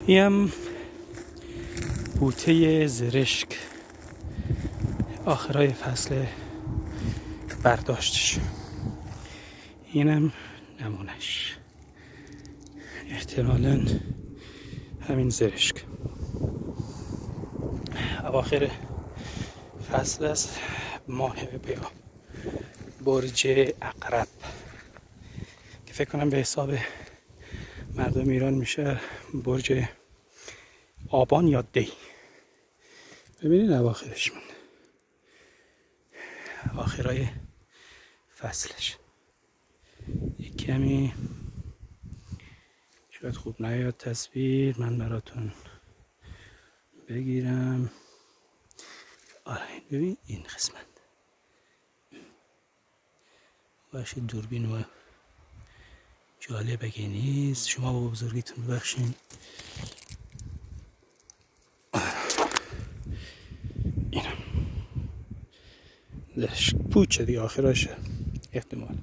اینم بوته زرشک، آخرای فصل برداشتش. اینم نمونش، احتمالاً همین زرشک. اواخر فصل است، ماه بیا برج عقرب که فکر کنم به حساب مردم ایران میشه برج آبان یا دی. ببینید اواخرش من آخرای فصلش یک کمی شاید خوب نیاد تصویر، من براتون بگیرم. آره ببین این قسمت باشید، دوربین و جالب اگه نیست شما با بزرگیتون ببخشین. اینم پوچه دیگه آخرشه احتمال.